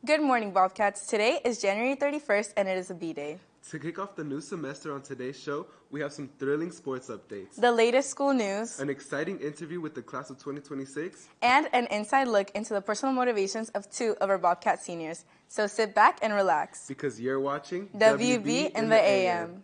Good morning, Bobcats. Today is January 31st, and it is a B-Day. To kick off the new semester on today's show, we have some thrilling sports updates, The latest school news, an exciting interview with the class of 2026, and an inside look into the personal motivations of two of our Bobcat seniors. So sit back and relax. because you're watching WB in the AM.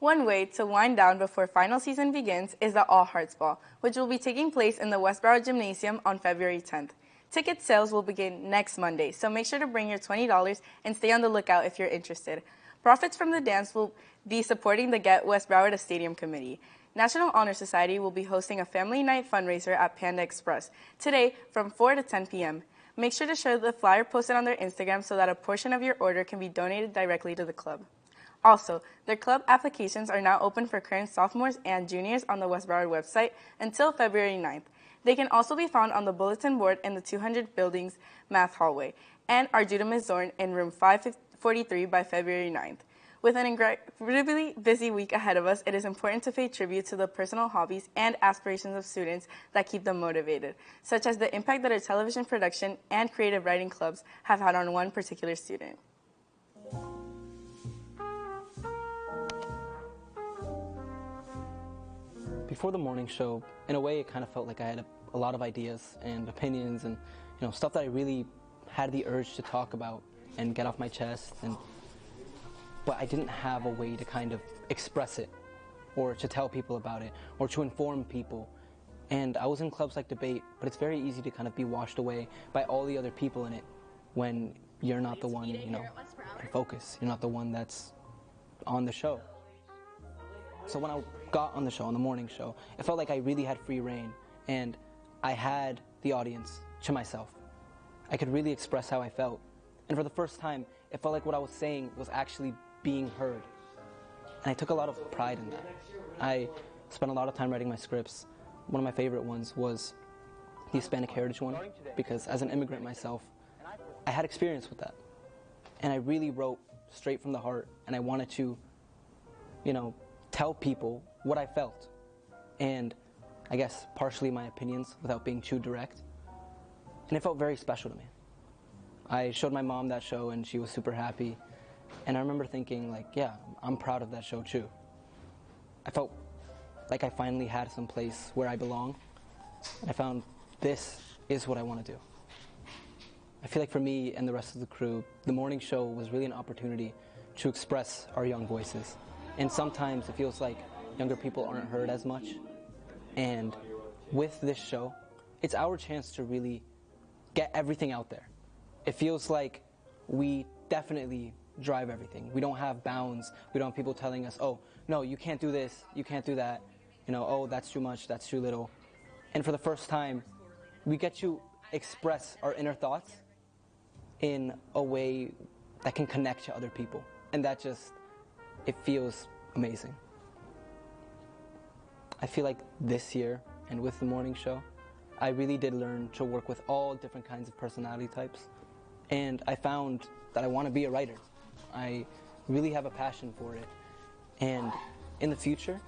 One way to wind down before final season begins is the All Hearts Ball, which will be taking place in the West Broward Gymnasium on February 10th. Ticket sales will begin next Monday, so make sure to bring your $20 and stay on the lookout if you're interested. Profits from the dance will be supporting the Get West Broward a Stadium Committee. National Honor Society will be hosting a family night fundraiser at Panda Express today from 4 to 10 p.m. Make sure to share the flyer posted on their Instagram so that a portion of your order can be donated directly to the club. Also, their club applications are now open for current sophomores and juniors on the West Broward website until February 9th. They can also be found on the bulletin board in the 200 Buildings Math Hallway and are due to Ms. Zorn in room 543 by February 9th. With an incredibly busy week ahead of us, it is important to pay tribute to the personal hobbies and aspirations of students that keep them motivated, such as the impact that our television production and creative writing clubs have had on one particular student. Before the morning show, in a way, it kind of felt like I had a lot of ideas and opinions and stuff that I really had the urge to talk about and get off my chest, but I didn't have a way to kind of express it or to tell people about it or to inform people. And I was in clubs like debate, but it's very easy to kind of be washed away by all the other people in it when you're not the one, in focus. You're not the one that's on the show. So when I got on the show, on the morning show, it felt like I really had free reign, and I had the audience to myself. I could really express how I felt. And for the first time, it felt like what I was saying was actually being heard. And I took a lot of pride in that. I spent a lot of time writing my scripts. One of my favorite ones was the Hispanic Heritage one, because as an immigrant myself, I had experience with that. And I really wrote straight from the heart, and I wanted to, tell people what I felt, and I guess partially my opinions without being too direct. And it felt very special to me. I showed my mom that show and she was super happy, and I remember thinking yeah, I'm proud of that show too. I felt like I finally had some place where I belong, and I found this is what I want to do. I feel like for me and the rest of the crew, the morning show was really an opportunity to express our young voices. And sometimes it feels like younger people aren't heard as much. And with this show, it's our chance to really get everything out there. It feels like we definitely drive everything. We don't have bounds. We don't have people telling us, oh, no, you can't do this, you can't do that. Oh, that's too much, that's too little. And for the first time, we get to express our inner thoughts in a way that can connect to other people. And that it feels amazing. I feel like this year, and with the morning show, I really did learn to work with all different kinds of personality types. And I found that I want to be a writer. I really have a passion for it. And in the future,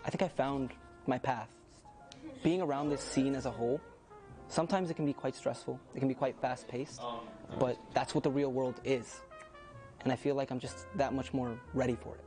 I think I found my path. Being around this scene as a whole, sometimes it can be quite stressful. It can be quite fast-paced. But that's what the real world is. And I feel like I'm just that much more ready for it.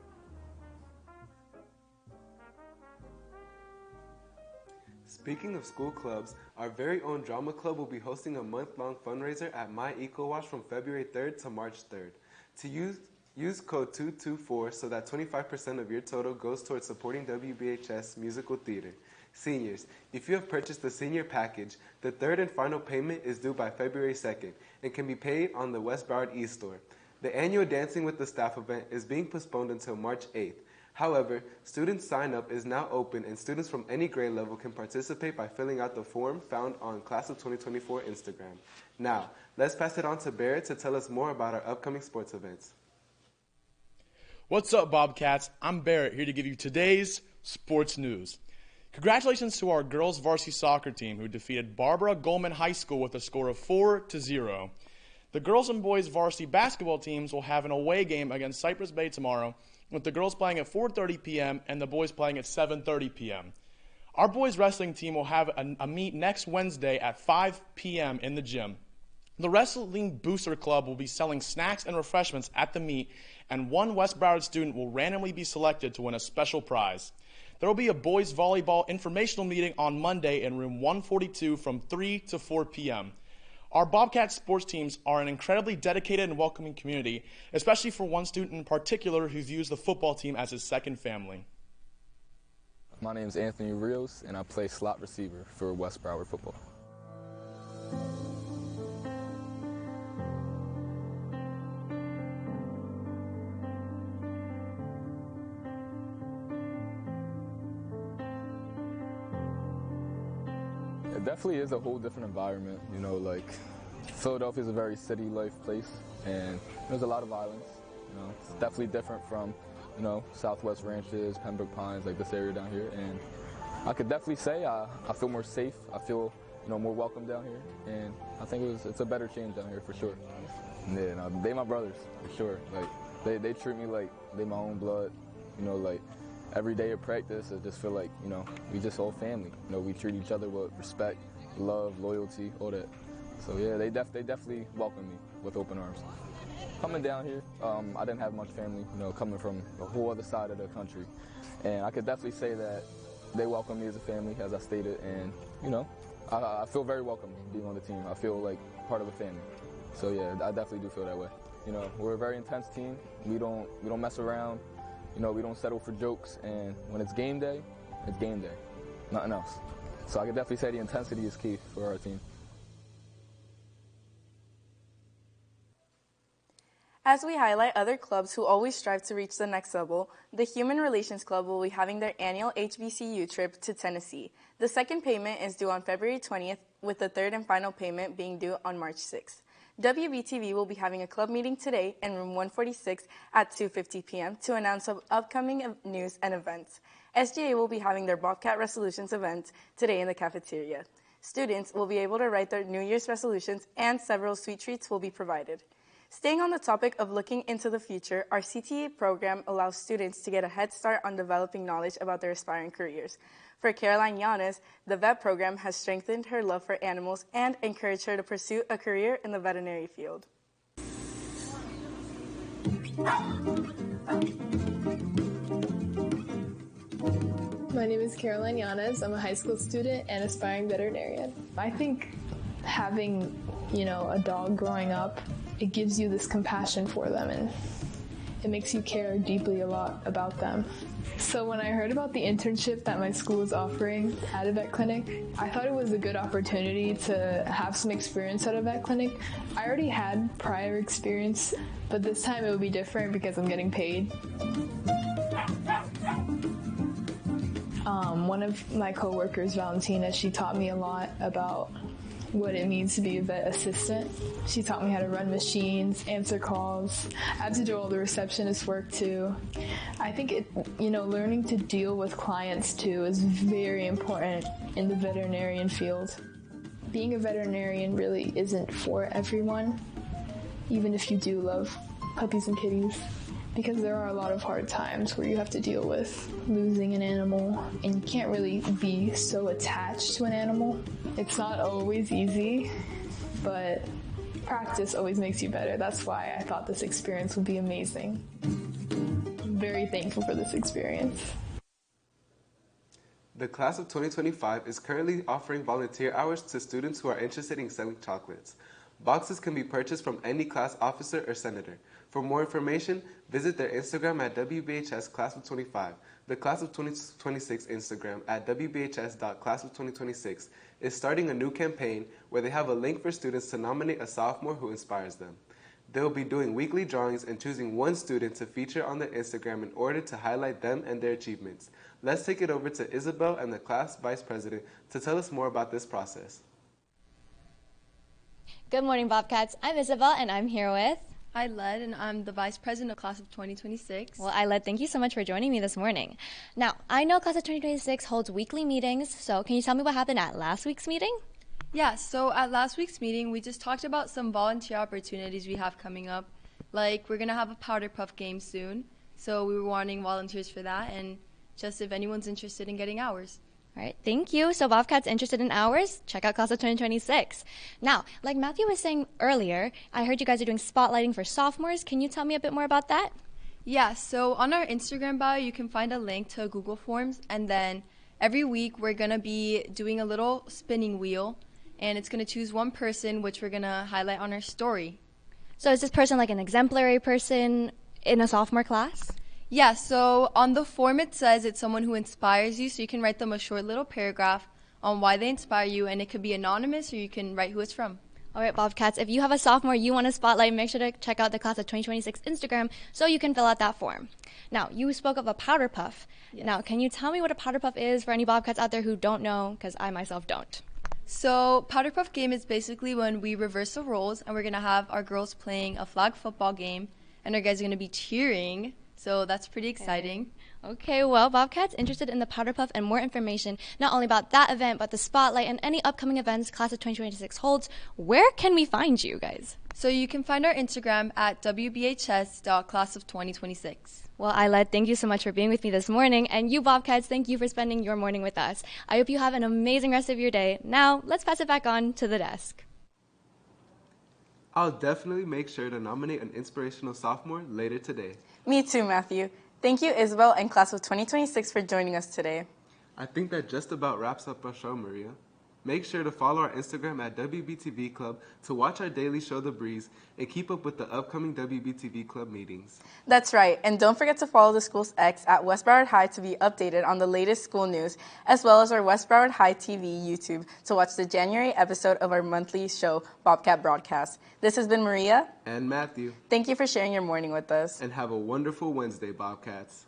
Speaking of school clubs, our very own drama club will be hosting a month-long fundraiser at My Eco Wash from February 3rd to March 3rd. To use code 224 so that 25% of your total goes towards supporting WBHS musical theater. Seniors, if you have purchased the senior package, the third and final payment is due by February 2nd and can be paid on the West Broward e-store. The annual Dancing with the Staff event is being postponed until March 8th. However, student sign-up is now open and students from any grade level can participate by filling out the form found on Class of 2024 Instagram. Now, let's pass it on to Barrett to tell us more about our upcoming sports events. What's up, Bobcats? I'm Barrett, here to give you today's sports news. Congratulations to our girls varsity soccer team who defeated Barbara Goldman High School with a score of 4-0. The girls and boys varsity basketball teams will have an away game against Cypress Bay tomorrow, with the girls playing at 4:30 p.m. and the boys playing at 7:30 p.m. Our boys wrestling team will have a meet next Wednesday at 5 p.m. in the gym. The Wrestling Booster Club will be selling snacks and refreshments at the meet, and one West Broward student will randomly be selected to win a special prize. There will be a boys volleyball informational meeting on Monday in room 142 from 3 to 4 p.m. Our Bobcat sports teams are an incredibly dedicated and welcoming community, especially for one student in particular who views the football team as his second family. My name is Anthony Rios, and I play slot receiver for West Broward football. It definitely is a whole different environment, Philadelphia is a very city life place, and there's a lot of violence, It's definitely different from, Southwest Ranches, Pembroke Pines, like this area down here, and I could definitely say I feel more safe, I feel, more welcome down here, and I think it's a better change down here for sure. Yeah, no, they my brothers, for sure. They treat me like they my own blood, every day of practice, I just feel like, we just all family. We treat each other with respect, love, loyalty, all that. So yeah, they definitely welcome me with open arms. Coming down here, I didn't have much family, coming from the whole other side of the country. And I could definitely say that they welcome me as a family, as I stated, and, I feel very welcome being on the team. I feel like part of a family. So yeah, I definitely do feel that way. We're a very intense team. We don't mess around. We don't settle for jokes, and when it's game day, nothing else. So I could definitely say the intensity is key for our team. As we highlight other clubs who always strive to reach the next level, the Human Relations Club will be having their annual HBCU trip to Tennessee. The second payment is due on February 20th, with the third and final payment being due on March 6th. WBTV will be having a club meeting today in room 146 at 2:50 p.m. to announce upcoming news and events. SGA will be having their Bobcat Resolutions event today in the cafeteria. Students will be able to write their New Year's resolutions, and several sweet treats will be provided. Staying on the topic of looking into the future, our CTA program allows students to get a head start on developing knowledge about their aspiring careers. For Caroline Yanez, the vet program has strengthened her love for animals and encouraged her to pursue a career in the veterinary field. My name is Caroline Yanez. I'm a high school student and aspiring veterinarian. I think having, a dog growing up, it gives you this compassion for them, and it makes you care deeply a lot about them. So when I heard about the internship that my school was offering at a vet clinic, I thought it was a good opportunity to have some experience at a vet clinic. I already had prior experience, but this time it would be different because I'm getting paid. One of my coworkers, Valentina, she taught me a lot about what it means to be a vet assistant. She taught me how to run machines, answer calls. I had to do all the receptionist work too. I think learning to deal with clients too is very important in the veterinarian field. Being a veterinarian really isn't for everyone, even if you do love puppies and kitties, because there are a lot of hard times where you have to deal with losing an animal, and you can't really be so attached to an animal. It's not always easy, but practice always makes you better. That's why I thought this experience would be amazing. I'm very thankful for this experience. The class of 2025 is currently offering volunteer hours to students who are interested in selling chocolates. Boxes can be purchased from any class officer or senator. For more information, visit their Instagram at WBHS Class of 25. The Class of 2026 Instagram at WBHS.Class of2026 is starting a new campaign where they have a link for students to nominate a sophomore who inspires them. They'll be doing weekly drawings and choosing one student to feature on their Instagram in order to highlight them and their achievements. Let's take it over to Isabel and the class vice president to tell us more about this process. Good morning, Bobcats. I'm Isabel, and I'm here with... Iled, and I'm the Vice President of Class of 2026. Well, Iled, thank you so much for joining me this morning. Now, I know Class of 2026 holds weekly meetings, so can you tell me what happened at last week's meeting? Yeah, so at last week's meeting, we just talked about some volunteer opportunities we have coming up. Like, we're going to have a powder puff game soon, so we were wanting volunteers for that, and just if anyone's interested in getting hours. All right, thank you. So Bobcats interested in hours? Check out Class of 2026. Now, like Matthew was saying earlier, I heard you guys are doing spotlighting for sophomores. Can you tell me a bit more about that? Yeah, so on our Instagram bio, you can find a link to Google Forms, and then every week we're going to be doing a little spinning wheel, and it's going to choose one person, which we're going to highlight on our story. So is this person like an exemplary person in a sophomore class? Yeah, so on the form it says it's someone who inspires you, so you can write them a short little paragraph on why they inspire you, and it could be anonymous or you can write who it's from. All right, Bobcats, if you have a sophomore you want to spotlight, make sure to check out the Class of 2026 Instagram so you can fill out that form. Now, you spoke of a powder puff. Yes. Now, can you tell me what a powder puff is for any Bobcats out there who don't know, because I myself don't? So powder puff game is basically when we reverse the roles, and we're going to have our girls playing a flag football game, and our guys are going to be cheering. So that's pretty exciting. Okay, well, Bobcats interested in the Powder Puff and more information, not only about that event, but the spotlight and any upcoming events Class of 2026 holds, where can we find you guys? So you can find our Instagram at wbhs.class of2026. Well, Iled, thank you so much for being with me this morning, and you Bobcats, thank you for spending your morning with us. I hope you have an amazing rest of your day. Now, let's pass it back on to the desk. I'll definitely make sure to nominate an inspirational sophomore later today. Me too, Matthew. Thank you, Isabel and Class of 2026 for joining us today. I think that just about wraps up our show, Maria. Make sure to follow our Instagram at WBTV Club to watch our daily show, The Breeze, and keep up with the upcoming WBTV Club meetings. That's right, and don't forget to follow the school's X at West Broward High to be updated on the latest school news, as well as our West Broward High TV YouTube to watch the January episode of our monthly show, Bobcat Broadcast. This has been Maria and Matthew. Thank you for sharing your morning with us. And have a wonderful Wednesday, Bobcats.